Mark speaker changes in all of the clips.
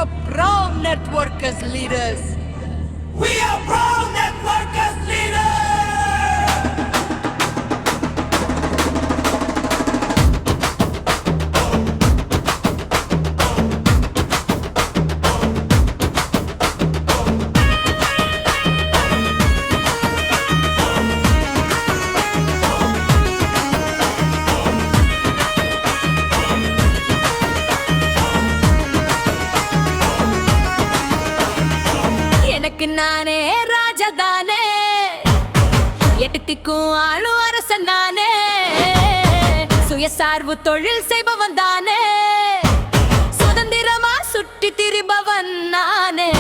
Speaker 1: are proud networkers leaders.
Speaker 2: We are proud networkers leaders.
Speaker 1: நானே ராஜதானே எட்டுத்திக்கும் ஆளு அரசன் நானே சுயசார்பு தொழில் செய்பவன் தானே சுதந்திரமா சுற்றி திரிபவன் நானே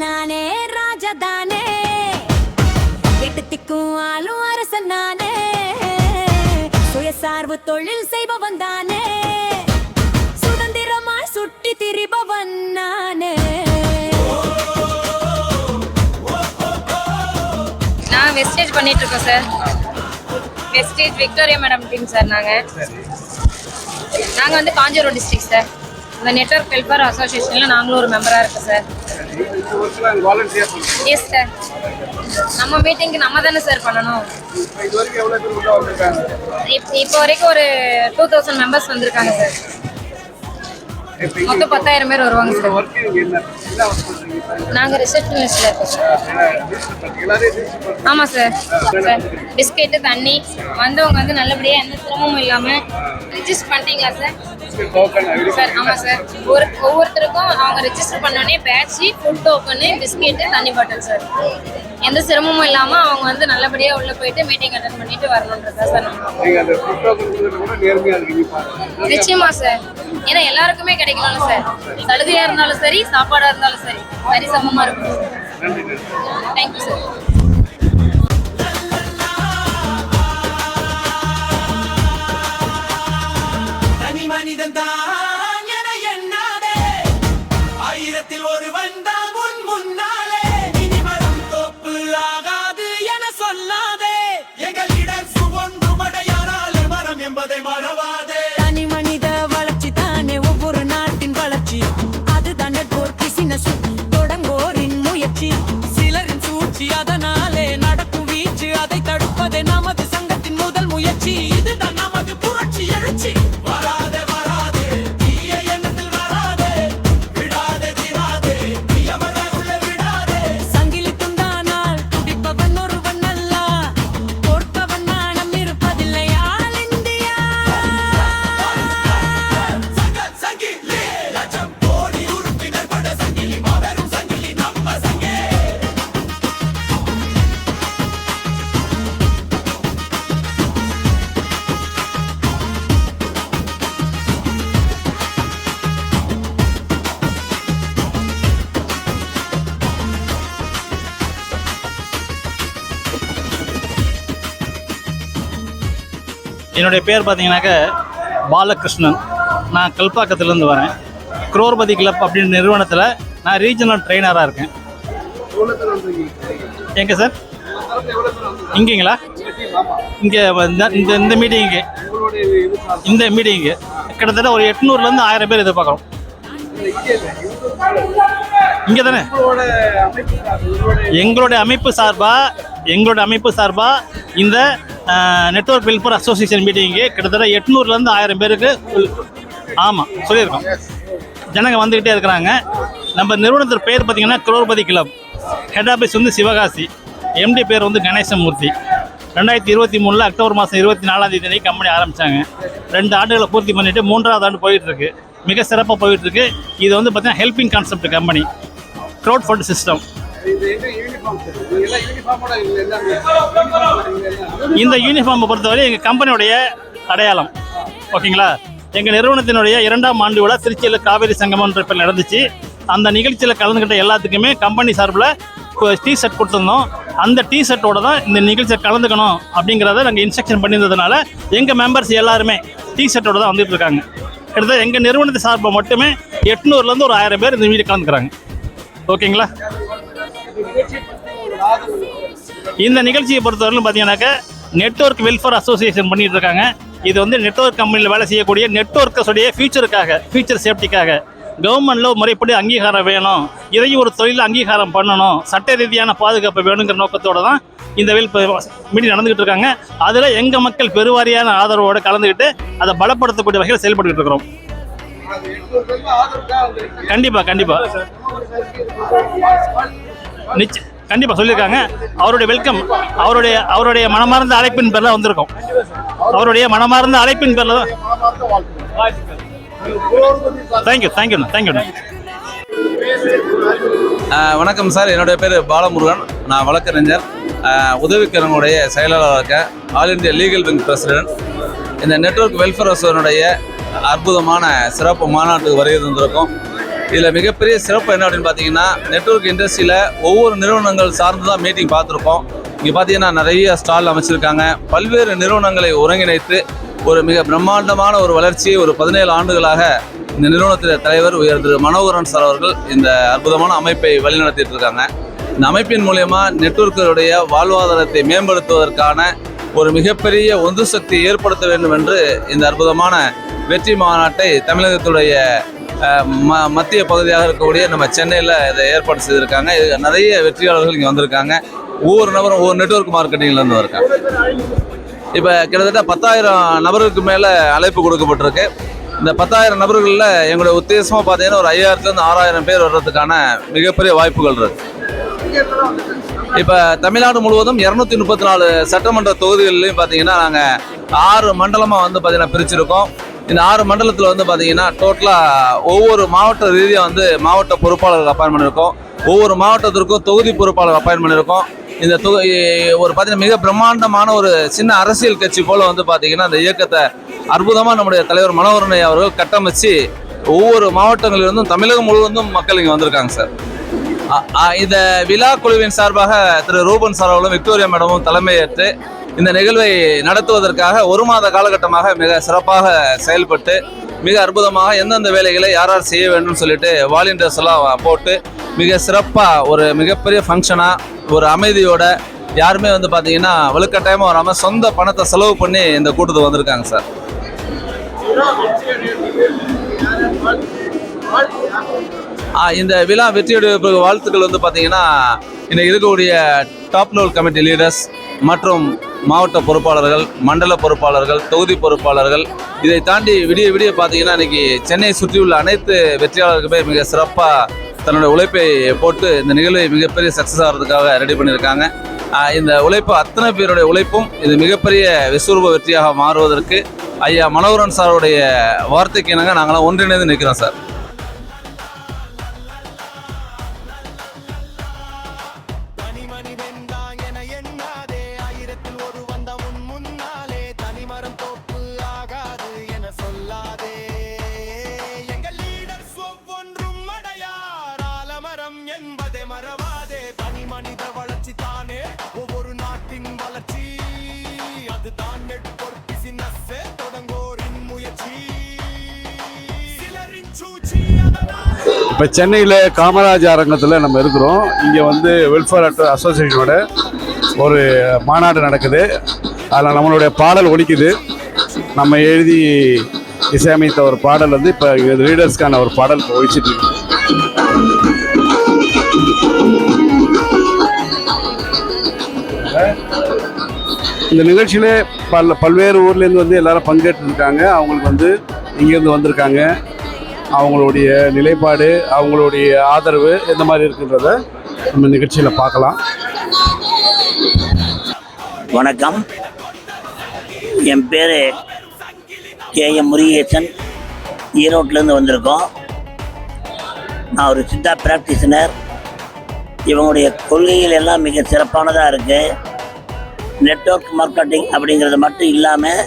Speaker 1: நானே ராஜதானே எட்டுத்திக்கும் ஆளு அரசன் நானே சுயசார்பு தொழில் செய்பவன் தானே சுதந்திரமா சுட்டி திரிபவன் நானே.
Speaker 3: நான் வெஸ்டேஜ் பண்ணிட்டு இருக்கோம் sir. Wastage Victoria madam team sir. நாங்கள் வந்து காஞ்சிபுரம் டிஸ்ட்ரிக்ட் சார். இந்த நெட்வொர்க் வெல்ஃபேர் அசோசியேஷனில் நாங்களும் ஒரு மெம்பராக இருக்கோம் சார். Yes sir. நம்ம மீட்டிங்க்கு நம்ம தானே சார் பண்ணணும். இப்போ வரைக்கும் ஒரு 2000 மெம்பர்ஸ் வந்திருக்காங்க சார். மொத்தம் 10,000 பேர் வருவாங்க சார். நாங்கள் ரிசப்ஷனிஸ்ட்ல இருக்கோம் சார். ஆமாம் சார். சார் பிஸ்கெட்டு தண்ணி வந்தவங்க வந்து நல்லபடியாக எந்த சிரமமும் இல்லாமல் ரிஜிஸ்டர் பண்ணிட்டீங்களா சார்? சார் ஆமாம் சார். ஒவ்வொருத்தருக்கும் அவங்க ரிஜிஸ்டர் பண்ணோடனே பேட்சி, ஃபுட் டோக்கனு, பிஸ்கெட்டு, தண்ணி பாட்டில் சார். எந்த சிரமமும் இல்லாமல் அவங்க வந்து நல்லபடியாக உள்ளே போயிட்டு மீட்டிங் அட்டன் பண்ணிட்டு வரணுன்றதா சார். நிச்சயமா சார். ஏன்னா எல்லாருக்குமே கிடைக்கணும்ல சார். சலுகையாக இருந்தாலும் சரி, சாப்பாடாக இருந்தாலும் சரி, சரி சமமாக இருக்கும். Thank you sir.
Speaker 2: மனிதன் தான் என எண்ணாதே, ஆயிரத்தில் ஒருவன் தான் உன் முன்னாலே. இனி மரம் தோப்பு ஆகாது என சொல்லாதே, எங்களிடம் சுவந்து மடையானால் மரம் என்பதை மறவாதே.
Speaker 1: தனி மனித வளர்ச்சி தானே ஒவ்வொரு நாட்டின் வளர்ச்சி. அதுதான் நெட்வொர்க் பிசினஸ் தொடங்கோரின் முயற்சி. சிலரின் சூழ்ச்சி அதனாலே நடக்கும் வீச்சு, அதை தடுப்பதே நமது சங்கத்தின் முதல் முயற்சி. இதுதான் நமது புரட்சி எழுச்சி.
Speaker 4: என்னுடைய பேர் பார்த்தீங்கன்னாக்க பாலகிருஷ்ணன். நான் கல்பாக்கத்துலேருந்து வரேன். குரோர்பதி கிளப் அப்படின்ற நிறுவனத்தில் நான் ரீஜனல் ட்ரெயினராக இருக்கேன். எங்கே சார்? இங்கேங்களா? இங்கே இந்த இந்த மீட்டிங்கு இந்த மீட்டிங்கு கிட்டத்தட்ட ஒரு 800லேருந்து 1000 பேர் எதிர்பார்க்குறோம். இங்கே தானே எங்களுடைய அமைப்பு சார்பாக இந்த நெட்வொர்க் வெல்ஃபேர் அசோசியேஷன் மீட்டிங்கு கிட்டத்தட்ட 800லேருந்து 1000 பேருக்கு ஆமாம் சொல்லியிருக்கோம். ஜனங்க வந்துக்கிட்டே இருக்கிறாங்க. நம்ம நிறுவனத்தின் பேர் பார்த்தீங்கன்னா குரோர்பதி கிளப். ஹெட் ஆஃபீஸ் வந்து சிவகாசி. எம்டி பேர் வந்து கணேசமூர்த்தி. 2023 அக்டோபர் மாதம் 24 கம்பெனி ஆரம்பித்தாங்க. 2 ஆண்டுகளை பூர்த்தி பண்ணிவிட்டு 3வது ஆண்டு போயிட்டுருக்கு. மிக சிறப்பாக போயிட்டுருக்கு. இது வந்து பார்த்தீங்கன்னா helping concept company, crowd fund system. இந்த யூனிஃபார்மை பொறுத்தவரை எங்கள் கம்பெனியுடைய அடையாளம். ஓகேங்களா? எங்கள் நிறுவனத்தினுடைய 2ஆம் ஆண்டு விழா திருச்சியில் காவேரி சங்கமன்ற பேர் நடந்துச்சு. அந்த நிகழ்ச்சியில் கலந்துக்கிட்ட எல்லாத்துக்குமே கம்பெனி சார்பில் டிஷர்ட் கொடுத்துருந்தோம். அந்த டிஷர்ட்டோட தான் இந்த நிகழ்ச்சியை கலந்துக்கணும் அப்படிங்கிறத நாங்கள் இன்ஸ்ட்ரக்ஷன் பண்ணியிருந்ததுனால எங்கள் மெம்பர்ஸ் எல்லாருமே டிஷர்ட்டோட தான் வந்துட்டு இருக்காங்க. கிட்டத்தட்ட எங்கள் நிறுவனத்தை சார்பில் மட்டுமே 800லேருந்து ஒரு 1000 பேர் இந்த வீடியோ கலந்துக்கிறாங்க. ஓகேங்களா? இந்த நிகழ்ச்சியை பொறுத்தவரையிலும் பார்த்தீங்கன்னாக்கா நெட்வொர்க் வெல்ஃபேர் அசோசியேஷன் பண்ணிட்டு இருக்காங்க. இது வந்து நெட்வொர்க் கம்பெனியில் வேலை செய்யக்கூடிய நெட்வொர்க்கஸுடைய ஃபியூச்சர் சேஃப்டிக்காக கவர்மெண்ட்டில் முறைப்படி அங்கீகாரம் வேணும், இதையும் ஒரு தொழில் அங்கீகாரம் பண்ணணும், சட்ட ரீதியான பாதுகாப்பு வேணுங்கிற நோக்கத்தோடு தான் இந்த மீட்டிங் நடந்துக்கிட்டு இருக்காங்க. அதில் எங்கள் மக்கள் பெருவாரியான ஆதரவோடு கலந்துக்கிட்டு அதை பலப்படுத்தக்கூடிய வகையில் செயல்பட்டுக்கிட்டு இருக்கிறோம். கண்டிப்பாக கண்டிப்பாக சொல்லியிருக்காங்க. அவருடைய வெல்கம், அவருடைய மனமார்ந்த அழைப்பின் பேரில் வந்திருக்கோம். அவருடைய மனமார்ந்த அழைப்பின் பேரில் தான். தேங்க்யூண்ணா.
Speaker 5: வணக்கம் சார், என்னுடைய பேர் பாலமுருகன். நான் வழக்கறிஞர், உதவிக்கரனுடைய செயலாளராக இருக்கேன். All India legal wing president. இந்த நெட்வொர்க் வெல்ஃபேர் அசோசியேஷனுடைய அற்புதமான சிறப்பு மாநாட்டுக்கு வருகை தந்திருக்கோம். இதில் மிகப்பெரிய சிறப்பு என்ன அப்படின்னு பார்த்தீங்கன்னா, நெட்வொர்க் இண்டஸ்ட்ரியில் ஒவ்வொரு நிறுவனங்கள் சார்ந்து தான் மீட்டிங் பார்த்துருக்கோம். இங்கே பார்த்தீங்கன்னா நிறைய ஸ்டால் அமைச்சிருக்காங்க. பல்வேறு நிறுவனங்களை ஒருங்கிணைத்து ஒரு மிக பிரம்மாண்டமான ஒரு வளர்ச்சியை ஒரு 17 ஆண்டுகளாக இந்த நிறுவனத்தின் தலைவர் உயர் திரு மனோகரன் சார் அவர்கள் இந்த அற்புதமான அமைப்பை வழிநடத்திட்டு இருக்காங்க. இந்த அமைப்பின் மூலயமா நெட்வொர்க்குடைய வாழ்வாதாரத்தை மேம்படுத்துவதற்கான ஒரு மிகப்பெரிய ஒன்று சக்தி ஏற்படுத்த வேண்டும் என்று இந்த அற்புதமான வெற்றி மாநாட்டை தமிழகத்துடைய மத்திய பகுதியாக இருக்கக்கூடிய நம்ம சென்னையில் இதை ஏற்பாடு செய்திருக்காங்க. இது நிறைய வெற்றியாளர்கள் இங்கே வந்திருக்காங்க. ஒவ்வொரு நபரும் ஒவ்வொரு நெட்வொர்க் மார்க்கெட்டிங்லேருந்து இருக்காங்க. இப்போ கிட்டத்தட்ட 10,000 நபர்களுக்கு மேலே அழைப்பு கொடுக்கப்பட்டிருக்கு. இந்த 10,000 நபர்களில் எங்களுடைய உத்தேசமாக பார்த்தீங்கன்னா ஒரு 5,000லேருந்து 6,000 பேர் வர்றதுக்கான மிகப்பெரிய வாய்ப்புகள் இருக்குது. இப்போ தமிழ்நாடு முழுவதும் 234 சட்டமன்ற தொகுதிகளிலையும் பார்த்தீங்கன்னா நாங்கள் 6 மண்டலமாக வந்து பார்த்தீங்கன்னா பிரிச்சிருக்கோம். இந்த 6 மண்டலத்தில் வந்து பார்த்தீங்கன்னா டோட்டலாக ஒவ்வொரு மாவட்ட ரீதியாக வந்து மாவட்ட பொறுப்பாளர்கள் அப்பாயின் பண்ணியிருக்கோம். ஒவ்வொரு மாவட்டத்திற்கும் தொகுதி பொறுப்பாளர் அப்பாயின் பண்ணியிருக்கோம். இந்த ஒரு பார்த்தீங்கன்னா மிக பிரம்மாண்டமான ஒரு சின்ன அரசியல் கட்சி போல் வந்து பார்த்தீங்கன்னா அந்த இயக்கத்தை அற்புதமாக நம்முடைய தலைவர் மனோகரன் அவர்கள் கட்டமைச்சு ஒவ்வொரு மாவட்டங்களிலிருந்தும் தமிழகம் முழுவதும் மக்கள் இங்கே வந்திருக்காங்க சார். இந்த விழா குழுவின் சார்பாக திரு ரூபன் சார் அவர்களும் விக்டோரியா மேடமும் தலைமையேற்று இந்த நிகழ்வை நடத்துவதற்காக 1 மாத காலகட்டமாக மிக சிறப்பாக செயல்பட்டு மிக அற்புதமாக எந்தெந்த வேலைகளை யார் செய்ய வேண்டும் சொல்லிட்டு வாலண்டியர்ஸ் எல்லாம் போட்டு மிக சிறப்பாக ஒரு மிகப்பெரிய ஃபங்க்ஷனாக ஒரு அமைதியோட யாருமே வந்து பார்த்தீங்கன்னா வலுக்கட்டாயமாக வராமல் சொந்த பணத்தை செலவு பண்ணி இந்த கூட்டத்துக்கு வந்திருக்காங்க சார். இந்த விழா வெற்றியுடைய வாழ்த்துக்கள் வந்து பார்த்தீங்கன்னா இன்னைக்கு இருக்கக்கூடிய டாப் லெவல் கமிட்டி லீடர்ஸ் மற்றும் மாவட்ட பொறுப்பாளர்கள், மண்டல பொறுப்பாளர்கள், தொகுதி பொறுப்பாளர்கள், இதை தாண்டி விடிய பார்த்தீங்கன்னா இன்னைக்கு சென்னையை சுற்றியுள்ள அனைத்து வெற்றியாளர்களுமே மிக சிறப்பாக தன்னுடைய உழைப்பை போட்டு இந்த நிகழ்வை மிகப்பெரிய சக்ஸஸ் ஆகிறதுக்காக ரெடி பண்ணியிருக்காங்க. இந்த உழைப்பு அத்தனை பேருடைய உழைப்பும் இது மிகப்பெரிய விஸ்வரூப வெற்றியாக மாறுவதற்கு ஐயா மனோகரன் சாருடைய வார்த்தைக்கு இணங்க நாங்களாம் ஒன்றிணைந்து நிற்கிறோம் சார்.
Speaker 6: இப்போ சென்னையில் காமராஜ் அரங்கத்தில் நம்ம இருக்கிறோம். இங்கே வந்து வெல்ஃபேர் அசோசியேஷனோட ஒரு மாநாடு நடக்குது. அதில் நம்மளுடைய பாடல் ஒலிக்குது. நம்ம எழுதி இசையமைத்த ஒரு பாடல் வந்து இப்போ ரீடர்ஸ்க்கான ஒரு பாடல் இப்போ ஒழிச்சிட்டு இருக்கு. இந்த நிகழ்ச்சியிலே பல்வேறு ஊர்லேருந்து வந்து எல்லாரும் பங்கேற்றிருக்காங்க. அவங்களுக்கு வந்து இங்கேருந்து வந்திருக்காங்க. அவங்களுடைய நிலைப்பாடு, அவங்களுடைய ஆதரவு எந்த மாதிரி இருக்குன்றத நம்ம நிகழ்ச்சியில் பார்க்கலாம்.
Speaker 7: வணக்கம், என் பேர் கேஎம் முருகேசன். ஈரோட்டிலேருந்து வந்திருக்கோம். நான் ஒரு சித்தா பிராக்டிஷனர். இவங்களுடைய கொள்கைகள் எல்லாம் மிக சிறப்பானதாக இருக்குது. நெட்வொர்க் மார்க்கெட்டிங் அப்படிங்கிறது மட்டும் இல்லாமல்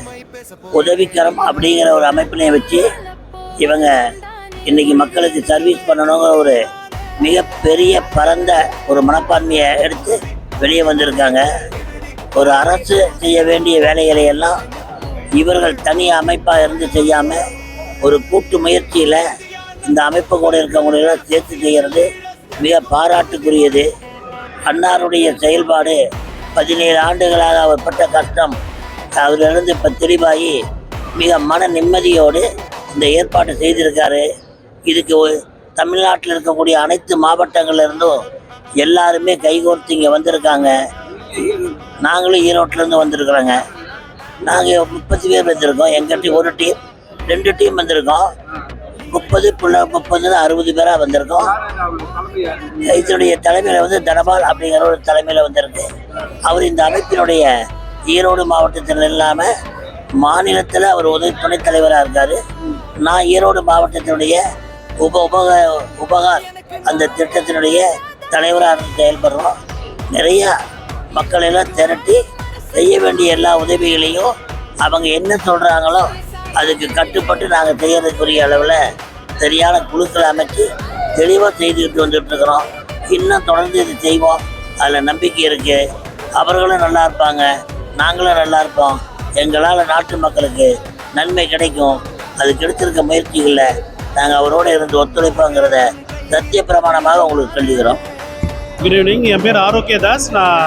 Speaker 7: உதவிக்கரம் அப்படிங்கிற ஒரு அமைப்பினையும் வச்சு இவங்க இன்றைக்கி மக்களுக்கு சர்வீஸ் பண்ணணுங்கிற ஒரு மிகப்பெரிய பரந்த ஒரு மனப்பான்மையை எடுத்து வெளியே வந்திருக்காங்க. ஒரு அரசு செய்ய வேண்டிய வேலைகளை எல்லாம் இவர்கள் தனி அமைப்பாக இருந்து செய்யாமல் ஒரு கூட்டு முயற்சியில் இந்த அமைப்பு கூட இருக்கவங்களெல்லாம் சேர்த்து செய்கிறது மிக பாராட்டுக்குரியது. அன்னாருடைய செயல்பாடு 17 ஆண்டுகளாக அவர் பட்ட கஷ்டம் அவரிலிருந்து இப்போ தெளிவாகி மிக மன நிம்மதியோடு இந்த ஏற்பாடு செய்திருக்காரு. இதுக்கு தமிழ்நாட்டில் இருக்கக்கூடிய அனைத்து மாவட்டங்கள்லேருந்தும் எல்லாருமே கைகோர்த்து இங்கே வந்திருக்காங்க. நாங்களும் ஈரோட்டிலேருந்து வந்திருக்கிறோங்க. நாங்கள் 30 பேர் வந்திருக்கோம். எங்கள் டீம் ஒரு டீம் 2 டீம் வந்திருக்கோம். 30 60 பேராக வந்திருக்கோம். இதனுடைய தலைமையில் வந்து தனபால் அப்படிங்கிற ஒரு தலைமையில் வந்திருக்கு. அவர் இந்த அமைப்பினுடைய ஈரோடு மாவட்டத்தில் இல்லாமல் மாநிலத்தில் அவர் துணைத் தலைவராக இருக்கார். நான் ஈரோடு மாவட்டத்தினுடைய உபகார் அந்த திட்டத்தினுடைய தலைவராக செயல்படுறோம். நிறையா மக்களெல்லாம் திரட்டி செய்ய வேண்டிய எல்லா உதவிகளையும் அவங்க என்ன சொல்கிறாங்களோ அதுக்கு கட்டுப்பட்டு நாங்கள் செய்யறதுக்குரிய அளவில் சரியான குழுக்களை அமைச்சு தெளிவாக செய்துக்கிட்டு வந்துட்டுருக்குறோம். இன்னும் தொடர்ந்து இது செய்வோம். அதில் நம்பிக்கை இருக்குது. அவர்களும் நல்லா இருப்பாங்க, நாங்களும் நல்லா இருப்போம். எங்களால் நாட்டு மக்களுக்கு நன்மை கிடைக்கும். அதுக்கு எடுத்திருக்க முயற்சிகளில் நாங்கள் அவரோடு இருந்து ஒத்துழைப்போங்கிறத சத்திய பிரமாணமாக உங்களுக்கு சொல்லிக்கிறோம்.
Speaker 8: Good evening. என் பேர் ஆரோக்கியதாஸ். நான்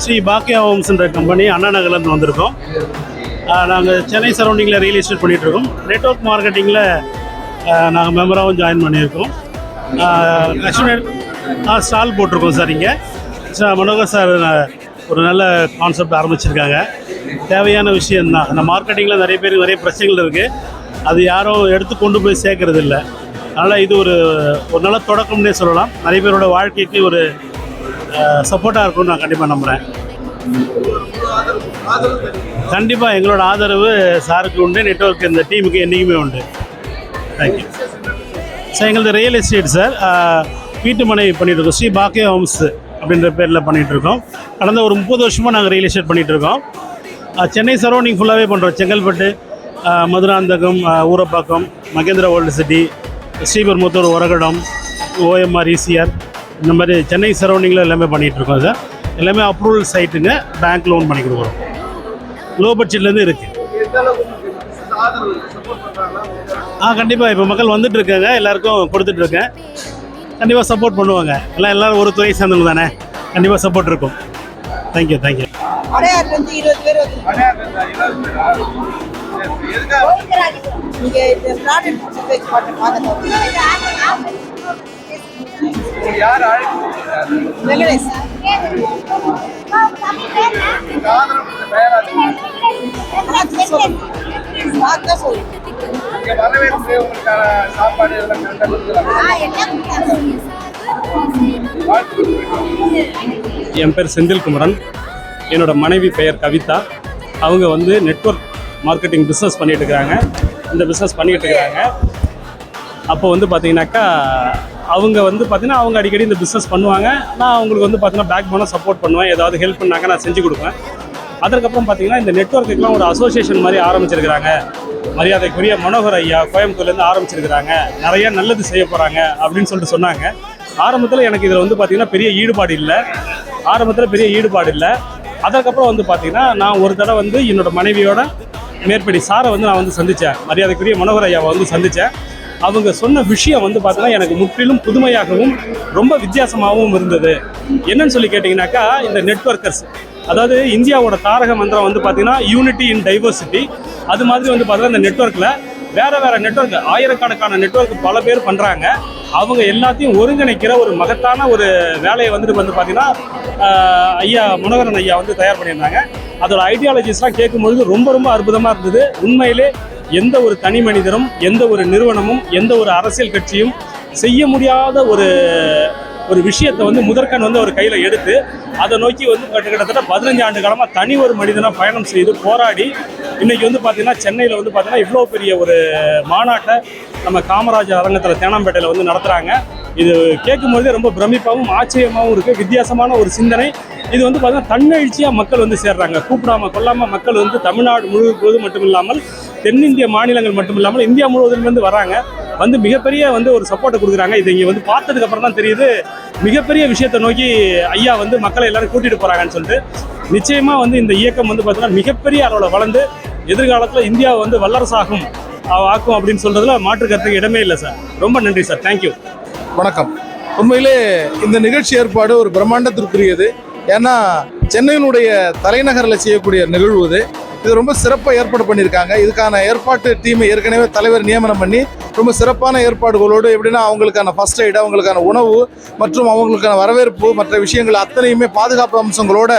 Speaker 8: ஸ்ரீ பாக்கியா ஹோம்ஸ்ன்ற கம்பெனி அண்ணா நகர்லேருந்து வந்திருக்கோம். நாங்கள் சென்னை சரௌண்டிங்கில் ரியல் எஸ்டேட் பண்ணிகிட்ருக்கோம். நெட்வொர்க் மார்க்கெட்டிங்கில் நாங்கள் மெம்பராகவும் ஜாயின் பண்ணியிருக்கோம். ஆக்சுவலி ஸ்டால் போட்டிருக்கோம் சார். இங்கே மனோகர் சார் ஒரு நல்ல கான்செப்ட் ஆரம்பிச்சிருக்காங்க. தேவையான விஷயந்தான். அந்த மார்க்கெட்டிங்கில் நிறைய பேருக்கு நிறைய பிரச்சனைகள் இருக்குது. அது யாரும் எடுத்து கொண்டு போய் சேர்க்கறது இல்லை. அதனால் இது ஒரு நல்ல தொடக்கம்னே சொல்லலாம். நிறைய பேரோட வாழ்க்கைக்கு ஒரு சப்போர்ட்டாக இருக்கும்னு நான் கண்டிப்பாக நம்புகிறேன். கண்டிப்பாக எங்களோட ஆதரவு சாருக்கு உண்டு. நெட்வொர்க் இந்த டீமுக்கு என்றைக்குமே உண்டு. Thank you sir. எங்களது ரியல் எஸ்டேட் சார். வீட்டு மனை பண்ணிகிட்ருக்கோம். ஸ்ரீ பாக்கியா ஹோம்ஸ் அப்படின்ற பேரில் பண்ணிகிட்ருக்கோம். கடந்த ஒரு 30 வருஷமாக நாங்கள் ரியல் எஸ்டேட் பண்ணிகிட்ருக்கோம். சென்னை சரௌண்டிங் ஃபுல்லாகவே பண்ணுறோம். Chengalpattu, Madurantakam, Urapakkam, Mahindra world city, Sriperumbudur, Oragadam, OMR, ECR இந்த மாதிரி சென்னை சரௌண்டிங்கில் எல்லாமே பண்ணிகிட்ருக்கோம் சார். எல்லாமே அப்ரூவல் சைட்டுங்க. பேங்க் லோன் பண்ணி கொடுக்குறோம். லோ பட்ஜெட்லேருந்து இருக்குது. கண்டிப்பாக இப்போ மக்கள் வந்துட்டு இருக்காங்க. எல்லாருக்கும் கொடுத்துட்ருக்கேன். கண்டிப்பாக சப்போர்ட் பண்ணுவாங்க. எல்லோரும் ஒரு துறை சேர்ந்தவங்க தானே. கண்டிப்பாக சப்போர்ட் இருக்கும். தேங்க்யூ.
Speaker 9: என் பேர் செந்தில்குமரன். என்னோட மனைவி பெயர் கவிதா. அவங்க வந்து நெட்வொர்க் மார்க்கெட்டிங் பிஸ்னஸ் பண்ணிட்டு இருக்கிறாங்க. இந்த பிஸ்னஸ் பண்ணிகிட்டு இருக்கிறாங்க. அப்போ வந்து பார்த்தீங்கன்னாக்கா அவங்க வந்து பார்த்தீங்கன்னா அவங்க அடிக்கடி இந்த பிஸ்னஸ் பண்ணுவாங்க. நான் அவங்களுக்கு வந்து பார்த்தீங்கன்னா பேக் போனாக சப்போர்ட் பண்ணுவேன். ஏதாவது ஹெல்ப் பண்ணாங்க நான் செஞ்சு கொடுப்பேன். அதற்கப்புறம் பார்த்தீங்கன்னா இந்த நெட்வொர்க்குக்கெலாம் ஒரு அசோசியேஷன் மாதிரி ஆரம்பிச்சிருக்கிறாங்க. மரியாதைக்குரிய மனோகர் ஐயா கோயம்புத்தூர்லேருந்து ஆரம்பிச்சிருக்கிறாங்க. நிறைய நல்லது செய்ய போகிறாங்க அப்படின்னு சொல்லிட்டு சொன்னாங்க. ஆரம்பத்தில் எனக்கு இதில் வந்து பார்த்திங்கன்னா பெரிய ஈடுபாடு இல்லை. அதற்கப்புறம் வந்து பார்த்திங்கன்னா நான் ஒரு தடவை வந்து என்னோடய மனைவியோட மேற்படி சாரை வந்து நான் வந்து சந்தித்தேன். மரியாதைக்குரிய மனோகர் ஐயாவை வந்து சந்தித்தேன். அவங்க சொன்ன விஷயம் வந்து பார்த்தீங்கன்னா எனக்கு முற்றிலும் புதுமையாகவும் ரொம்ப வித்தியாசமாகவும் இருந்தது. என்னன்னு சொல்லி கேட்டிங்கனாக்கா, இந்த நெட்வொர்க்கர்ஸ் அதாவது இந்தியாவோட தாரக மந்திரம் வந்து பார்த்தீங்கன்னா யூனிட்டி இன் டைவர்சிட்டி. அது மாதிரி வந்து பார்த்தீங்கன்னா இந்த நெட்வொர்க்கில் வேறு நெட்வொர்க் ஆயிரக்கணக்கான நெட்வொர்க் பல பேர் பண்ணுறாங்க. அவங்க எல்லாத்தையும் ஒருங்கிணைக்கிற ஒரு மகத்தான ஒரு வேலையை வந்து பார்த்தீங்கன்னா ஐயா மனோகரன் ஐயா வந்து தயார் பண்ணியிருந்தாங்க. அதோட ஐடியாலஜிஸ்லாம் கேட்கும்பொழுது ரொம்ப ரொம்ப அற்புதமாக இருந்தது. உண்மையிலே எந்த ஒரு தனி மனிதரும், எந்த ஒரு நிறுவனமும், எந்த ஒரு அரசியல் கட்சியும் செய்ய முடியாத ஒரு விஷயத்தை வந்து முதற்கண் வந்து அவர் கையில் எடுத்து அதை நோக்கி வந்து கிட்டத்தட்ட 15 ஆண்டு காலமாக தனி ஒரு மனிதனாக பயணம் செய்து போராடி இன்றைக்கி வந்து பார்த்திங்கன்னா சென்னையில் வந்து பார்த்திங்கன்னா இவ்வளோ பெரிய ஒரு மாநாட்டை நம்ம காமராஜர் அரங்கத்தில் தேனாம்பேட்டையில் வந்து நடத்துகிறாங்க. இது கேட்கும்போதே ரொம்ப பிரமிப்பாகவும் ஆச்சரியமாகவும் இருக்குது. வித்தியாசமான ஒரு சிந்தனை. இது வந்து பார்த்தீங்கன்னா தன்னெழுச்சியாக மக்கள் வந்து சேர்றாங்க. கூப்பிடாமல் கொள்ளாமல் மக்கள் வந்து தமிழ்நாடு முழுவதும் மட்டும் இல்லாமல் தென்னிந்திய மாநிலங்கள் மட்டும் இல்லாமல் இந்தியா முழுவதும் வந்து வராங்க. வந்து மிகப்பெரிய வந்து ஒரு சப்போர்ட்டை கொடுக்குறாங்க. இது இங்கே வந்து பார்த்ததுக்கு அப்புறம் தான் தெரியுது மிகப்பெரிய விஷயத்தை நோக்கி ஐயா வந்து மக்களை எல்லாரும் கூட்டிகிட்டு போகிறாங்கன்னு சொல்லிட்டு. நிச்சயமாக வந்து இந்த இயக்கம் வந்து பார்த்தீங்கன்னா மிகப்பெரிய அளவில் வளர்ந்து எதிர்காலத்தில் இந்தியாவை வந்து வல்லரசாகும் ஆக்கும் அப்படின்னு சொல்கிறதுல மாற்று கருத்துக்கு இடமே இல்லை சார். ரொம்ப நன்றி சார். தேங்க்யூ.
Speaker 6: வணக்கம். உண்மையிலே இந்த நிகழ்ச்சி ஏற்பாடு ஒரு பிரம்மாண்டத்திற்குரியது. ஏன்னா சென்னையினுடைய தலைநகரில் செய்யக்கூடிய நிகழ்வு இது ரொம்ப சிறப்பாக ஏற்பாடு பண்ணியிருக்காங்க. இதுக்கான ஏற்பாட்டு டீமை ஏற்கனவே தலைவர் நியமனம் பண்ணி ரொம்ப சிறப்பான ஏற்பாடுகளோடு எப்படின்னா அவங்களுக்கான ஃபர்ஸ்ட் எய்டு, அவங்களுக்கான உணவு மற்றும் அவங்களுக்கான வரவேற்பு மற்ற விஷயங்கள் அத்தனையுமே பாதுகாப்பு அம்சங்களோட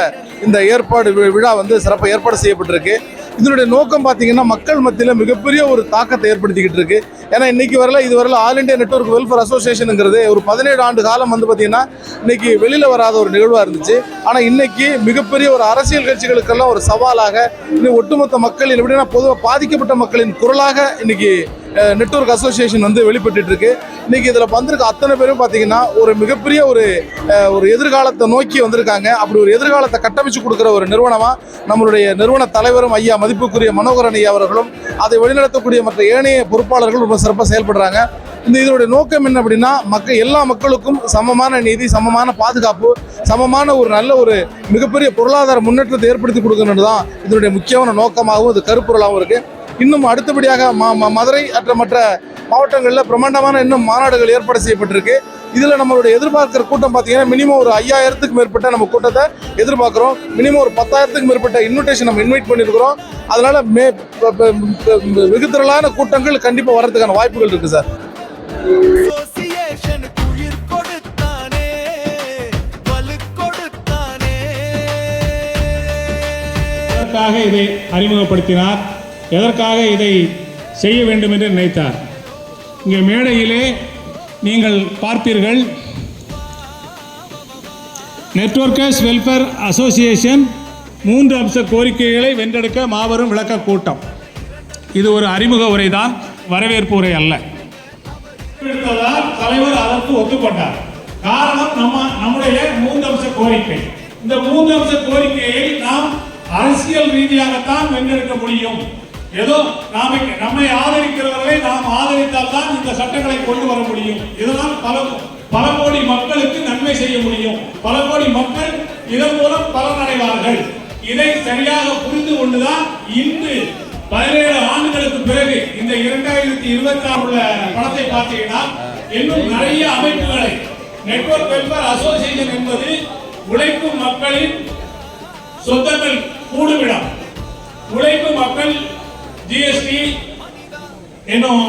Speaker 6: இந்த ஏற்பாடு விழா வந்து சிறப்பாக ஏற்பாடு செய்யப்பட்டிருக்கு. இதனுடைய நோக்கம் பார்த்தீங்கன்னா மக்கள் மத்தியில் மிகப்பெரிய ஒரு தாக்கத்தை ஏற்படுத்திக்கிட்டு இருக்கு. ஏன்னா இன்னைக்கு வரல இது வரல ஆல் இண்டியா நெட்வொர்க் வெல்ஃபேர் அசோசியேஷனுங்கிறது ஒரு 17 ஆண்டு காலம் வந்து பார்த்தீங்கன்னா இன்னைக்கு வெளியில் வராத ஒரு நிகழ்வாக இருந்துச்சு. ஆனால் இன்னைக்கு மிகப்பெரிய ஒரு அரசியல் கட்சிகளுக்கெல்லாம் ஒரு சவாலாக இன்னைக்கு ஒட்டுமொத்த மக்களின் எப்படின்னா பொதுவாக பாதிக்கப்பட்ட மக்களின் குரலாக இன்னைக்கு நெட்வொர்க் அசோசியேஷன் வந்து வெளிப்பட்டு இருக்கு. இன்னைக்கு இதில் வந்திருக்க அத்தனை பேரும் பார்த்தீங்கன்னா ஒரு மிகப்பெரிய ஒரு எதிர்காலத்தை நோக்கி வந்திருக்காங்க. அப்படி ஒரு எதிர்காலத்தை கட்டமைச்சு கொடுக்குற ஒரு நிறுவனமாக நம்மளுடைய நிறுவன தலைவரும் ஐயா மதிப்புக்குரிய மனோகரன் ஐயா அவர்களும் அதை வழிநடத்தக்கூடிய மற்ற ஏனைய பொறுப்பாளர்கள் ரொம்ப சிறப்பாக செயல்படுறாங்க. இதனுடைய நோக்கம் என்ன அப்படின்னா எல்லா மக்களுக்கும் சமமான நீதி, சமமான பாதுகாப்பு, சமமான ஒரு நல்ல ஒரு மிகப்பெரிய பொருளாதார முன்னேற்றத்தை ஏற்படுத்தி கொடுக்கணும்னு தான் இதனுடைய முக்கியமான நோக்கமாகவும் இது கருப்பொருளாகவும் இருக்குது. இன்னும் அடுத்தபடியாக மதுரை மற்ற மாவட்டங்களில் பிரம்மாண்டமான இன்னும் மாநாடுகள் ஏற்பாடு செய்யப்பட்டிருக்கு. இதில் நம்மளுடைய எதிர்பார்க்கிற கூட்டம் பார்த்தீங்கன்னா மினிமம் ஒரு 5000க்கு மேற்பட்ட நம்ம கூட்டத்தை எதிர்பார்க்குறோம். மினிமம் ஒரு 10,000க்கு மேற்பட்ட இன்விடேஷன் நம்ம இன்வைட் பண்ணியிருக்கிறோம். அதனால் வெகு திரளான கூட்டங்கள் கண்டிப்பாக வர்றதுக்கான வாய்ப்புகள் இருக்குது சார்.
Speaker 10: எதற்காக இதை அறிமுகப்படுத்தினார், எதற்காக இதை செய்ய வேண்டும் என்று நினைத்தார்? இங்கே மேடையிலே நீங்கள் பார்ப்பீர்கள், நெட்வொர்க்கர்ஸ் வெல்ஃபேர் அசோசியேஷன் 3 அம்ச கோரிக்கைகளை வென்றெடுக்க மாபெரும் விளக்க கூட்டம். இது ஒரு அறிமுக உரை தான், வரவேற்பு உரை அல்ல. தலைவர் அதற்கு ஒத்துக்கொண்டார். காரணம் நம்முடைய 3 அம்ச கோரிக்கை. இந்த 3 அம்ச கோரிக்கையை நாம் அரசியல் ரீதியாகத்தான் வென்றெடுக்க முடியும். ஏதோ நம்மை ஆதரிக்கிறவர்களை நாம் ஆதரித்தால் தான் இந்த சட்டங்களை கொண்டு வர முடியும். இதனால் பல கோடி மக்களுக்கு நன்மை செய்ய முடியும். பல கோடி மக்கள் இதன் மூலம் பலனடைவார்கள். இதை சரியாக புரிந்து கொண்டுதான் இன்று 17 ஆண்டுகளுக்கு பிறகு இந்த 2026 உள்ள படத்தை பார்த்தீங்கன்னா இன்னும் நிறைய அமைப்புகளை நெட்வொர்க் வெல்ஃபேர் அசோசியேஷன் என்பது உழைக்கும் மக்களின் சொந்தங்கள் கூடுமிடம். உழைக்கும் மக்கள் ஜிஎஸ்டி இன்னும்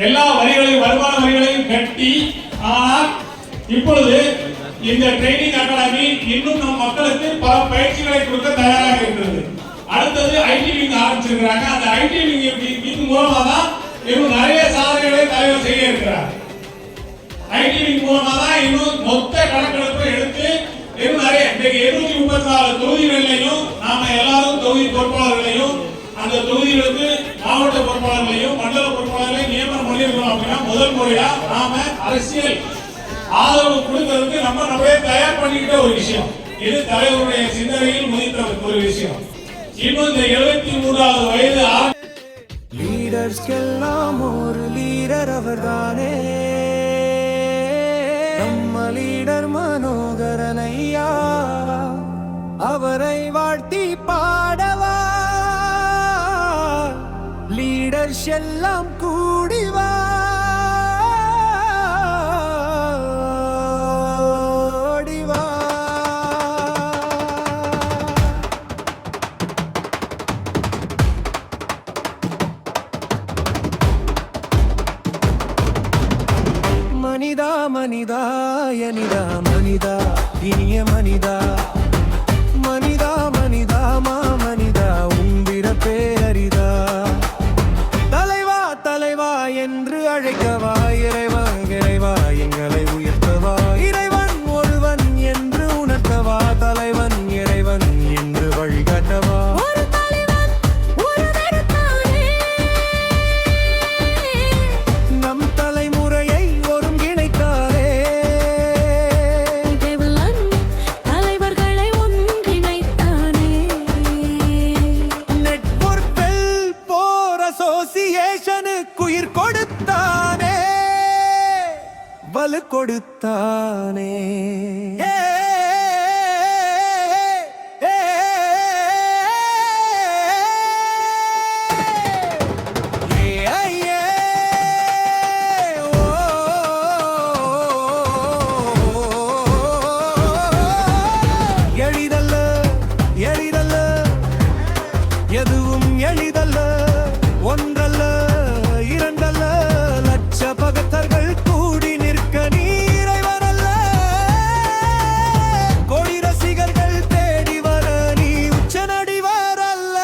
Speaker 10: எல்லா வரிகளையும் வருமான வரிகளையும் கட்டி, ஆனால் இப்பொழுது இந்த ட்ரைனிங் அகாடமி இன்னும் நம் மக்களுக்கு பல பயிற்சிகளை கொடுக்க தயாராக இருக்கிறது. அடுத்தது ஐடி விங் ஆரம்பிச்சிருக்கிறாங்க. அந்த ஐடி விங் மூலமா தான் இன்னும் நிறைய சாதனைகளை தலைவர் செய்ய இருக்கிறார். ஐடி விங் மூலமா தான் இன்னும் மொத்த கணக்கெடுப்பு எடுத்து இன்னும் நிறைய 734 தொகுதிகளிலையும் நாம எல்லாரும் தொகுதி பொறுப்பாளர்களையும் அந்த தொகுதிகளுக்கு மாவட்ட பொறுப்பாளர்களையும் மண்டல பொறுப்பாளர்களையும் நியமனம் பண்ணியிருக்கிறோம். அப்படின்னா முதல் முறையா நாம அரசியல் ஆதரவு கொடுக்கிறதுக்கு நம்மளே தயார் பண்ணிக்கிட்ட ஒரு விஷயம். இது தலைவருடைய சிந்தனையில் முதித்த ஒரு விஷயம். இன்னும் இந்த 73வது வயது
Speaker 1: லீடர்ஸ்க்கெல்லாம் ஒரு லீடர் அவர்தானே, நம்ம லீடர் மனோகரன் ஐயா. அவரை வாழ்த்தி பாடவா லீடர்ஸ் எல்லாம் கூடிவா. மனிதா மனிதா எனிதா மனிதா இனிய மனிதா மனிதா மனிதா மாமனிதா உம்பிட பேரரிதா தலைவா தலைவா என்று அழைக்கவா இறைவா இறைவா எங்களை உயர்த்தவா இறைவன் ஒருவன் என்று உணர்த்தவா தலைவன் இறைவன் என்று வழிகாட்டவா நம் தலைமுறையை ஒருங்கிணைத்தாரே தலைவர்களை ஒன்றிணைத்தானே நெட்வொர்க் வெல்ஃபேர் அசோசியேஷனுக்கு உயிர் கொடுத்தானே வலு கொடுத்தானே எளிதல்ல எளிதல்ல எதுவும் எளிதல்ல ஒன்றல்ல இரண்டல்ல லட்ச பகத்தர்கள் கூடி நிற்க நீரைவரல்ல கோடி ரசிகர்கள் தேடி வர நீ உச்சநடி வரல்ல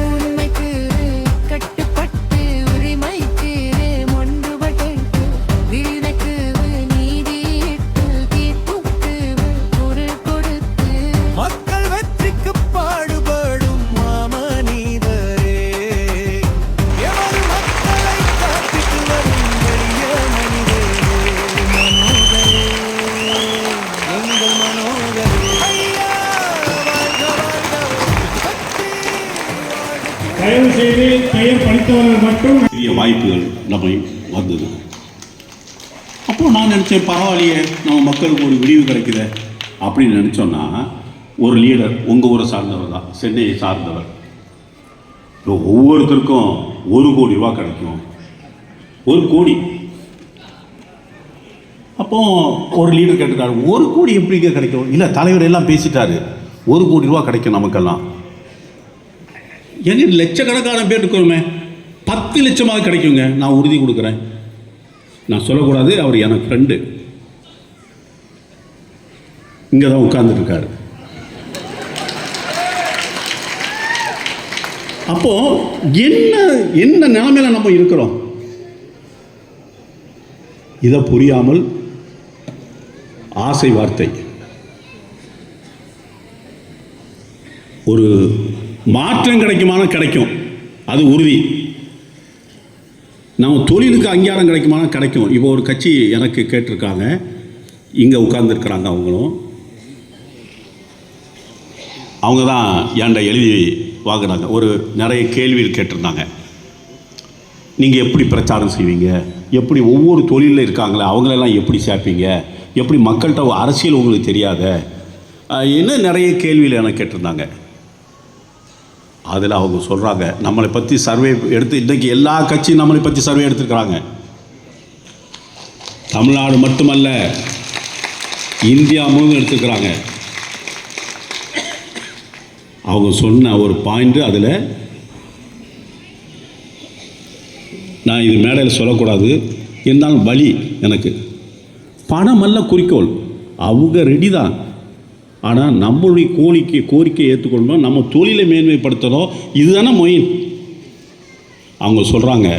Speaker 1: உண்மைக்கு கட்டுப்பட்டு உரிமைக்கு ஒன்றுபட்டு வீரக்கு நீதியிட்டு தீர்ப்புக்கு குரல் கொடுத்து மக்கள் வெற்றிக்கு பாடுபடும் மாமனிதரே எவர் மக்களை காத்திட்டு வரும் எளிய மனிதரே மனோகரே எங்கள் மனோகரே ஐயா வாழ்க வாழ்க
Speaker 10: தயவு செய்து பெயர் படித்தவர்கள் மட்டும்
Speaker 11: பெரிய வாய்ப்புகள் நம்மை வந்தது. அப்போது நான் நினச்சேன் பரவாயில்லையே நம்ம மக்களுக்கு ஒரு விடிவு கிடைக்குது அப்படின்னு நினச்சோன்னா ஒரு லீடர் உங்கள் ஊரை சார்ந்தவர் தான், சென்னையை சார்ந்தவர். இப்போ ஒவ்வொருத்தருக்கும் 1 கோடி ரூபா கிடைக்கும். 1 கோடி. அப்போ ஒரு லீடர் கேட்டுட்டாரு, 1 கோடி எப்படிங்க கிடைக்கும்? இல்லை, தலைவர் எல்லாம் பேசிட்டாரு, 1 கோடி ரூபா கிடைக்கும் நமக்கெல்லாம். எங்க லட்சக்கணக்கான பேர் இருக்கிறோமே, 10 லட்சமாக கிடைக்குங்க, நான் உறுதி கொடுக்குறேன். நான் சொல்லக்கூடாது, அவர் எனக்கு ஃப்ரெண்டு, இங்கே தான் உட்கார்ந்துருக்காரு. அப்போது என்ன நிலைமையில் நம்ம இருக்கிறோம்? இதை புரியாமல் ஆசை வார்த்தை, ஒரு மாற்றம் கிடைக்குமான கிடைக்கும், அது உறுதி. நம்ம தொழிலுக்கு அங்கீகாரம் கிடைக்குமான கிடைக்கும். இப்போ ஒரு கட்சி எனக்கு கேட்டிருக்காங்க, இங்கே உட்கார்ந்துருக்குறாங்க, அவங்க தான் ஏன்டா எழுதி வாங்கினாங்க. ஒரு நிறைய கேள்விகள் கேட்டிருந்தாங்க. நீங்கள் எப்படி பிரச்சாரம் செய்வீங்க, எப்படி ஒவ்வொரு தொழிலில் இருக்காங்களே அவங்களெல்லாம் எப்படி சேர்ப்பீங்க, எப்படி மக்கள்கிட்ட அரசியல் உங்களுக்கு தெரியாத, இன்னும் நிறைய கேள்வியில் எனக்கு கேட்டிருந்தாங்க. அதில் அவங்க சொல்கிறாங்க, நம்மளை பற்றி சர்வே எடுத்து இன்றைக்கி எல்லா கட்சியும் நம்மளை பற்றி சர்வே எடுத்துருக்குறாங்க. தமிழ்நாடு மட்டுமல்ல, இந்தியா முழுவதும் எடுத்துருக்குறாங்க. அவங்க சொன்ன ஒரு பாயிண்ட்டு, அதில் நான் இது மேடையில் சொல்லக்கூடாது, இருந்தாலும் வழி எனக்கு பணம் அல்ல குறிக்கோள். அவங்க ரெடி தான், ஆனால் நம்மளுடைய கோரிக்கையை ஏற்றுக்கொள்ளணும், நம்ம தொழிலை மேன்மைப்படுத்தணும், இதுதானே மொயின். அவங்க சொல்கிறாங்க,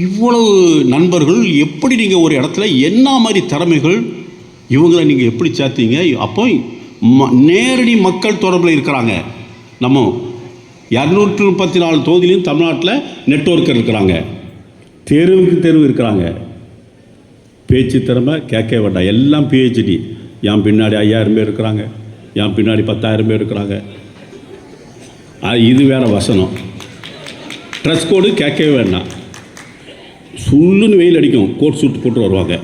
Speaker 11: இவ்வளவு நண்பர்கள் எப்படி நீங்கள் ஒரு இடத்துல என்ன மாதிரி திறமைகள் இவங்களை நீங்கள் எப்படி சேர்த்தீங்க? அப்போ நேரடி மக்கள் தொடர்பில் இருக்கிறாங்க. நம்ம 234 தொகுதியிலையும் தமிழ்நாட்டில் நெட்வொர்க்கர் இருக்கிறாங்க, தெருவுக்கு தெருவு இருக்கிறாங்க. பேச்சு திறமை கேட்க வேண்டாம், எல்லாம் பிஹெச்டி. என் பின்னாடி 5000 பேர் இருக்கிறாங்க, என் பின்னாடி 10,000 பேர் இருக்கிறாங்க. இது வேறு வசனம். ட்ரெஸ் கோடு கேட்கவே வேண்டாம், சுள்ளுன்னு வெயில் அடிக்கும், கோட் சூட் போட்டு வருவாங்க.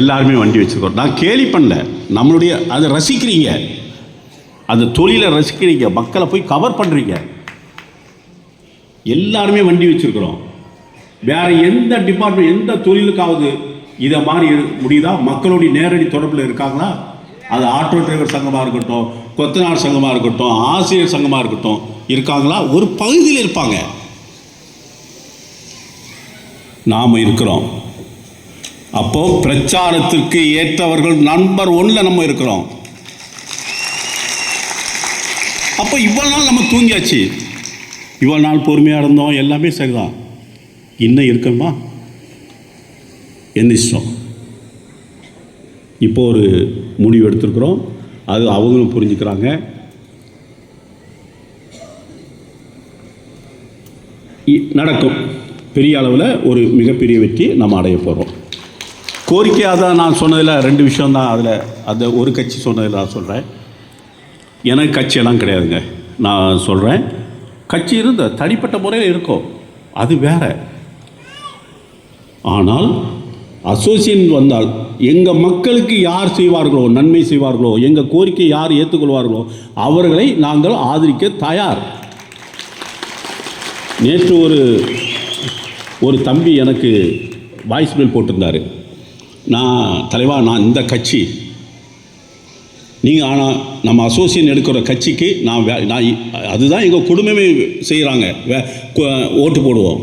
Speaker 11: எல்லாருமே வண்டி வச்சுருக்கோம். நான் கேலி பண்ணல, நம்மளுடைய அதை ரசிக்கிறீங்க, அந்த தொழிலை ரசிக்கிறீங்க, மக்களை போய் கவர் பண்ணுறீங்க. எல்லாருமே வண்டி வச்சுருக்கிறோம். வேறு எந்த டிபார்ட்மெண்ட், எந்த தொழிலுக்காவது இதை மாதிரி முடியுதா? மக்களுடைய நேரடி தொடர்பில் இருக்காங்களா? அது ஆட்டோ டிரைவர் சங்கமாக இருக்கட்டும், கொத்தனார் சங்கமாக இருக்கட்டும், ஆசிரியர் சங்கமாக இருக்கட்டும், இருக்காங்களா? ஒரு பகுதியில் இருப்பாங்க. நாம் இருக்கிறோம். அப்போது பிரச்சாரத்திற்கு ஏற்றவர்கள் நம்பர் 1ல் நம்ம இருக்கிறோம். அப்போ இவ்வளோ நாள் நம்ம தூங்கியாச்சு, இவ்வளோ நாள் பொறுமையாக இருந்தோம், எல்லாமே சரிதான். இன்னும் இருக்கணுமா? என்ன இஷ்டம்? இப்போ ஒரு முடிவு எடுத்திருக்கிறோம், அது அவங்களும் புரிஞ்சுக்கிறாங்க. நடக்கும், பெரிய அளவில் ஒரு மிகப்பெரிய வெற்றி நம்ம அடைய போகிறோம். கோரிக்கையாக தான் நான் சொன்னதில் 2 விஷயம்தான். அதில் அந்த ஒரு கட்சி சொன்னதில் நான் சொல்கிறேன். எனக்கு கட்சியெல்லாம் கிடையாதுங்க. நான் சொல்கிறேன், கட்சி இருந்த தனிப்பட்ட முறையில் இருக்கும், அது வேற. ஆனால் அசோசியேஷன் வந்தால் எங்கள் மக்களுக்கு யார் செய்வார்களோ, நன்மை செய்வார்களோ, எங்கள் கோரிக்கை யார் ஏற்றுக்கொள்வார்களோ அவர்களை நாங்கள் ஆதரிக்க தயார். நேற்று ஒரு தம்பி எனக்கு வாய்ஸ் மெயில் போட்டிருந்தார். தலைவா, நான் இந்த கட்சி, நீங்கள் ஆனால் நம்ம அசோசியேஷன் எடுக்கிற கட்சிக்கு நான் அதுதான் எங்கள் குடும்பமே செய்கிறாங்க, ஓட்டு போடுவோம்.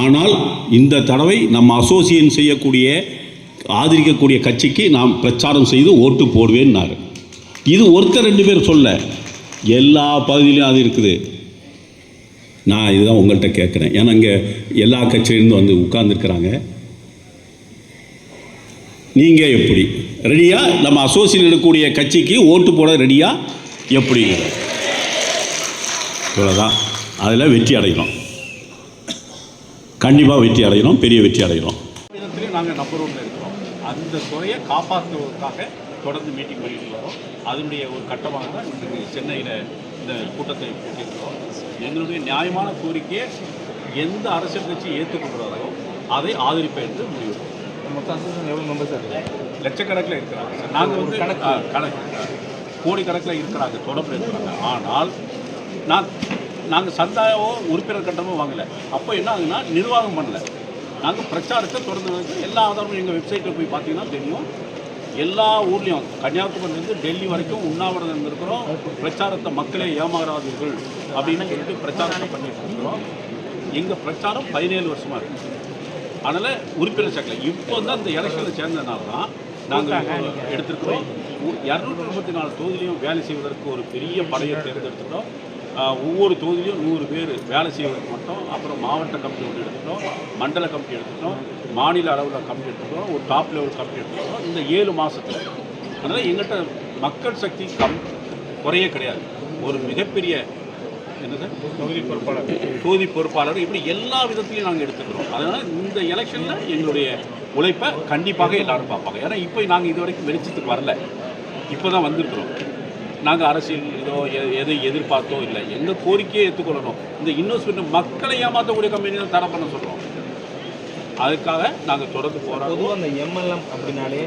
Speaker 11: ஆனால் இந்த தடவை நம்ம அசோசியேஷன் செய்யக்கூடிய ஆதரிக்கக்கூடிய கட்சிக்கு நாம் பிரச்சாரம் செய்து ஓட்டு போடுவேன்னாரு. இது ஒருத்தர் 2 பேர் சொல்ல, எல்லா பகுதியிலையும் அது இருக்குது. நான் இதுதான் உங்கள்கிட்ட கேட்குறேன். ஏன்னா இங்கே எல்லா கட்சியிலேருந்து வந்து உட்கார்ந்துருக்கிறாங்க. நீங்கள் எப்படி ரெடியாக நம்ம அசோசியேஷன் எடுக்கக்கூடிய கட்சிக்கு ஓட்டு போட ரெடியாக எப்படிங்க? இவ்வளோதான். அதில் வெற்றி அடைகிறோம், கண்டிப்பாக வெற்றி அடைகிறோம், பெரிய வெற்றி அடைகிறோம். விதத்துலேயும் நாங்கள் நம்பர் 1ல் இருக்கிறோம். அந்த துறையை காப்பாற்றுவதற்காக தொடர்ந்து மீட்டிங் பண்ணிட்டு வரோம். அதனுடைய ஒரு கட்டமாக தான் இன்றைக்கு சென்னையில் இந்த கூட்டத்தை கூட்டியிருக்கிறோம். எங்களுடைய நியாயமான கோரிக்கையை எந்த அரசியல் கட்சி ஏற்றுக்கொள்கிறாரோ அதை ஆதரிப்பேன் என்று முடிவு. மொத்தம் அசோசியேஷன் எவ்வளோ மெம்பர்ஸ் இருக்குது? லட்சக்கணக்கில் இருக்கிறாங்க சார். நாங்கள் வந்து கோடிக்கணக்கில் இருக்கிறாங்க, தொடர்பில் இருக்கிறாங்க. ஆனால் நாங்கள் சந்தாவோ உறுப்பினர் கட்டணமோ வாங்கலை. அப்போ என்ன ஆகுதுன்னா, நிர்வாகம் பண்ணலை. நாங்கள் பிரச்சாரத்தை தொடர்ந்து எல்லா ஆதாரமும் எங்கள் வெப்சைட்டில் போய் பார்த்தீங்கன்னா தெரியும். எல்லா ஊர்லேயும் கன்னியாகுமரிலேருந்து டெல்லி வரைக்கும் உண்ணாவிரதம் இருந்திருக்கிறோம். பிரச்சாரத்தை மக்களே ஏமாறாதீர்கள் அப்படின்னு சொல்லிட்டு பிரச்சாரத்தை பண்ணிட்டு இருக்கிறோம். எங்கள் பிரச்சாரம் 17 வருஷமாக இருக்குது. அதனால் உறுப்பினர் சேர்க்கலை. இப்போ தான் இந்த எலெக்ஷனில் சேர்ந்ததுனால தான் நாங்கள் எடுத்துருக்கிறோம். 234 தொகுதியிலையும் வேலை செய்வதற்கு ஒரு பெரிய படையை தேர்ந்தெடுத்துட்டோம். ஒவ்வொரு தொகுதியிலையும் 100 பேர் வேலை செய்வதற்கு மட்டும். அப்புறம் மாவட்ட கமிட்டி ஒன்று எடுத்துட்டோம், மண்டல கமிட்டி எடுத்துட்டோம், மாநில அளவில் கமிட்டி எடுத்துக்கிறோம், ஒரு டாப் லெவல் கமிட்டி எடுத்துக்கிறோம் இந்த 7 மாதத்தில். அதனால் எங்கள்கிட்ட மக்கள் சக்தி குறையே கிடையாது. ஒரு மிகப்பெரிய என்னது தொகுதி பொறுப்பாளர் இப்படி எல்லா விதத்திலையும் நாங்கள் எடுத்துக்கிறோம். அதனால் இந்த எலெக்ஷனில் எங்களுடைய உழைப்பை கண்டிப்பாக எல்லோரும் பார்ப்பாங்க. ஏன்னா இப்போ நாங்கள் இது வரைக்கும் வெளிச்சத்துக்கு வரல, இப்போ தான் வந்திருக்கிறோம். நாங்கள் அரசியல் எதை எதிர்பார்த்தோ இல்லை. எங்கள் கோரிக்கையை ஏற்றுக்கொள்ளணும். இந்த இன்வெஸ்ட்மெண்ட் மக்களை ஏமாற்றக்கூடிய கம்பெனி தான் தடை பண்ண சொல்கிறோம். அதுக்காக நாங்கள் தொடர்ந்து போகிறோம். பொதுவாக அந்த எம்எல்எம் அப்படின்னாலே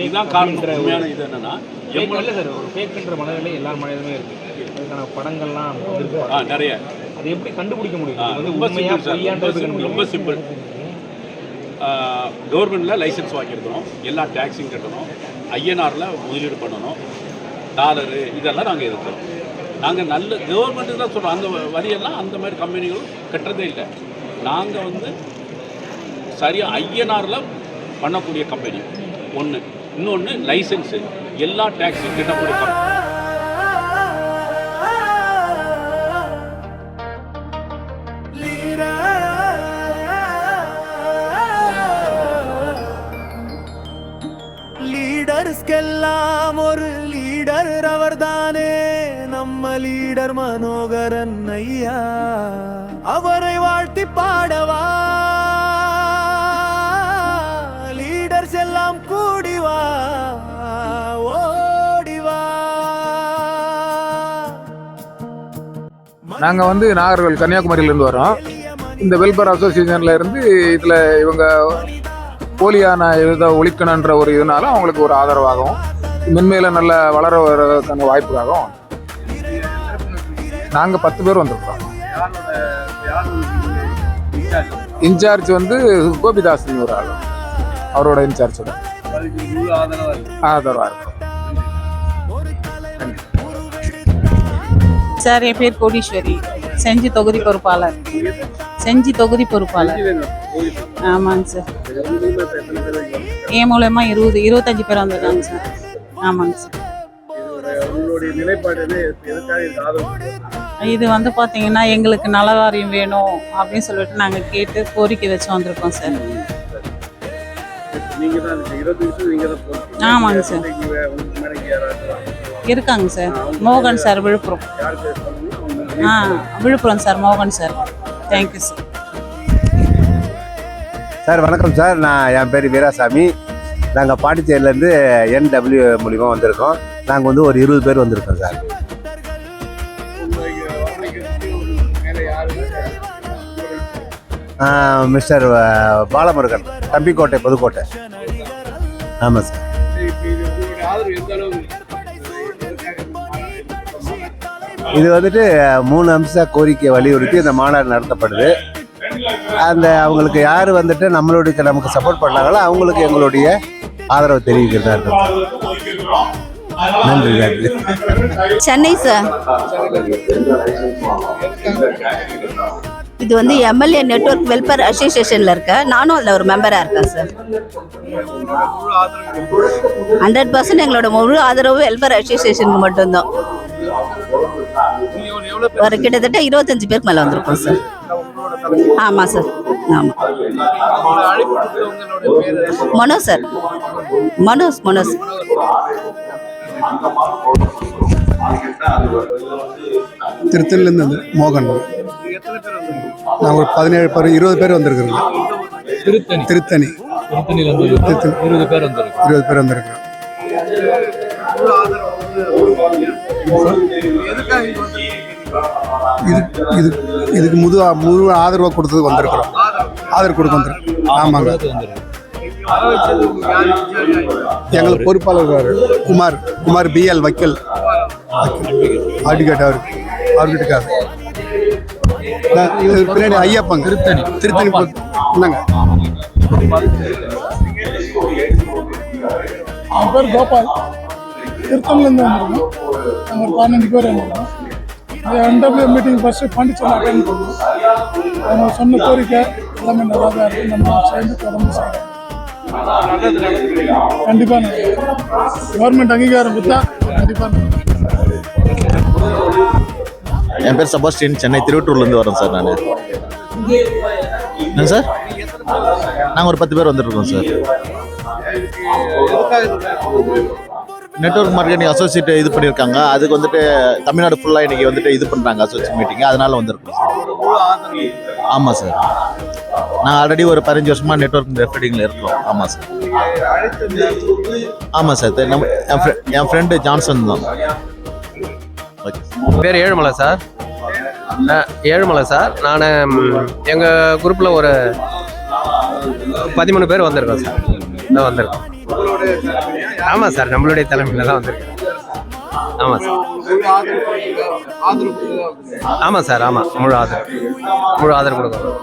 Speaker 11: இதுதான் காரணம். உண்மையான இது என்னென்னா எம்எல்ஏ சார் ஒரு ஃபேக்குன்ற மனநிலை எல்லார் மனதிலுமே இருக்குது. அதுக்கான படங்கள்லாம் நிறைய. அது எப்படி கண்டுபிடிக்க முடியும்? ரொம்ப சிம்பிள். கவர்மெண்ட்டில் லைசன்ஸ் வாங்கியிருக்கணும், எல்லா டேக்ஸையும் கட்டணும், ஐஎன்ஆரில் முதலீடு பண்ணணும், டாலரு இதெல்லாம் நாங்கள் எதிர்க்கிறோம். நாங்கள் நல்ல கவர்மெண்ட்டு தான் சொல்கிறோம். அந்த வரியெல்லாம் அந்த மாதிரி கம்பெனிகளும் கட்டுறதே இல்லை. நாங்கள் வந்து சரியாக ஐஎன்ஆரில் பண்ணக்கூடிய கம்பெனி ஒன்று. இன்னொன்று லைசன்ஸு எல்லா டேக்ஸையும் கட்டக்கூடிய கம்பெனி.
Speaker 1: லீடர்ஸ்கெல்லாம் ஒரு லீடர் அவர்தானே, நம்ம லீடர் மனோகரன் ஐயா. அவரை வாழ்த்தி பாடவா லீடர்ஸ் எல்லாம் கூடிவா ஓடிவா.
Speaker 12: நாங்கள் வந்து நாகர்கோவில் கன்னியாகுமரியிலேருந்து வரோம். இந்த வெல்ஃபேர் அசோசியேஷனில் இருந்து இதில் இவங்க போலியான இதை ஒழிக்கணுன்ற ஒரு இதனால அவங்களுக்கு ஒரு ஆதரவாகவும் மென்மேலும் நல்ல வளர வரதுக்கான வாய்ப்புக்காகவும் நாங்கள் 10 பேர் வந்திருக்கோம். இன்சார்ஜ் வந்து கோபிதாஸ் ஒரு ஆள், அவரோட இன்சார்ஜோட ஆதரவாக இருக்கும்.
Speaker 13: சார், என் பேர் கோடீஸ்வரி, செஞ்சி தொகுதி பொறுப்பாளர். செஞ்சி தொகுதி பொறுப்பாளர். ஆமாங்க சார். என் மூலயமா 25 பேர் வந்திருக்காங்க சார். ஆமாங்க சார். இது வந்து பார்த்தீங்கன்னா எங்களுக்கு நல வாரியம் வேணும் அப்படின்னு சொல்லிட்டு நாங்கள் கேட்டு கோரிக்கை வச்சு வந்திருக்கோம் சார். ஆமாங்க சார். இருக்காங்க சார். மோகன் சார், விழுப்புரம். விழுப்புரம் சார், மோகன் சார். Thank you sir.
Speaker 14: சார் வணக்கம் சார். என் பேர் வீராசாமி. நாங்கள் பாண்டிச்சேரியிலேருந்து NW மூலிமா வந்திருக்கோம். நாங்கள் வந்து ஒரு 20 பேர் வந்திருக்கோம் சார். மிஸ்டர் பாலமுருகன், தம்பிக்கோட்டை, புதுக்கோட்டை. ஆமாம் சார். இது வந்துட்டு 3 அம்ச கோரிக்கை வலியுறுத்தி இந்த மாநாடு நடத்தப்படுது. அவங்களுக்கு யார் வந்துட்டு நமக்கு சப்போர்ட் பண்ணாங்களோ அவங்களுக்கு எங்களுடைய ஆதரவு தெரிவிக்கிறதா இருக்கும். நன்றி.
Speaker 15: சென்னை சார். இது வந்து MLA நெட்வொர்க் வெல்ஃபேர் அசோசியேஷனில் இருக்கேன். நானும் அதில் ஒரு மெம்பராக இருக்கேன் சார். 100% எங்களோட முழு ஆதரவு வெல்ஃபேர் அசோசியேஷனுக்கு மட்டும்தான். ஒரு கிட்டத்தட்ட 25 பேருக்கு மேலே வந்திருக்கோம் சார். ஆமாம் சார். ஆமாம். மனோஜ் சார். மனோஜ்.
Speaker 16: திருத்தணிலேருந்து வந்து மோகன். நாங்கள் ஒரு 17 பேர் 20 பேர் வந்திருக்கிறோம். திருத்தணி 20 பேர் வந்திருக்கிறோம். இதுக்கு முழு ஆதரவு கொடுத்தது வந்திருக்கிறோம். ஆதரவு கொடுக்க வந்திருக்கோம். ஆமாங்க. எங்களுக்கு பொறுப்பாளர் குமார் BL வக்கீல் அட்வொகேட். அவர்கிட்ட பின்னாடி ஐயப்பங்க திருத்தணி என்னங்க. என் பேர் கோபால். திருத்தணிலேருந்து வந்திருக்கோம். நாங்கள் ஒரு 12 பேர் வந்திருக்கோம். NW meeting first Pondicherry attend பண்ணோம். அவங்க சொன்ன கோரிக்கை எல்லாமே நல்லா தான் இருக்குது. நம்ம சேர்ந்து தொடர்ந்து செய்யணும். கண்டிப்பாக கவர்மெண்ட் அங்கீகாரம் கொடுத்தா கண்டிப்பாக.
Speaker 17: என் பேர் செபாஸ்டியன். சென்னை திருவட்டூர்லேருந்து வரோம் சார். நான் என்ன சார், நாங்கள் ஒரு 10 பேர் வந்துருக்கோம் சார். நெட்வொர்க் மார்க்கெட்டிங் அசோசியேட் இது பண்ணியிருக்காங்க. அதுக்கு வந்துட்டு தமிழ்நாடு ஃபுல்லாக இன்றைக்கி வந்துட்டு இது பண்ணுறாங்க அசோசியேட் மீட்டிங். அதனால் வந்திருக்கோம் சார். ஆமாம் சார். நான் ஆல்ரெடி ஒரு 15 வருஷமாக நெட்வொர்க் ரெஃபரிங்கில் இருக்கோம். ஆமாம் சார். ஆமாம் சார். என் ஃப்ரெண்டு ஜான்சன் தான்.
Speaker 18: பேர் ஏழுமலை சார். நான் எங்கள் குரூப்பில் ஒரு 13 பேர் வந்திருக்கோம் சார். இதான் வந்திருக்கோம். ஆமாம் சார், நம்மளுடைய தலைமையில் தான் வந்திருக்கோம். ஆமாம் சார். ஆமாம் சார். ஆமாம், முழு ஆதரவு கொடுக்கணும்.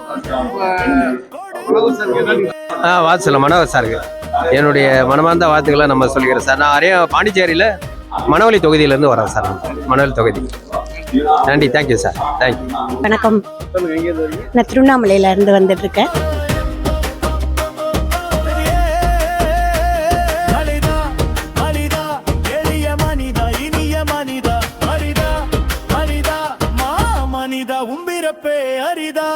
Speaker 18: வாழ்த்து சொல்ல மனோகர் சாருக்கு என்னுடைய மனமார்ந்த வாழ்த்துக்களை நம்ம சொல்லிக்கிறேன் சார். நான் பாண்டிச்சேரியில் மணவெளி தொகுதியிலேருந்து வரேன் சார். மணவெளி தொகுதி. நன்றி. Thank you sir. தேங்க்யூ.
Speaker 19: வணக்கம். நான் திருவண்ணாமலையிலேருந்து வந்துட்டு இருக்கேன்.
Speaker 2: உம்பிரப்பே அரிதா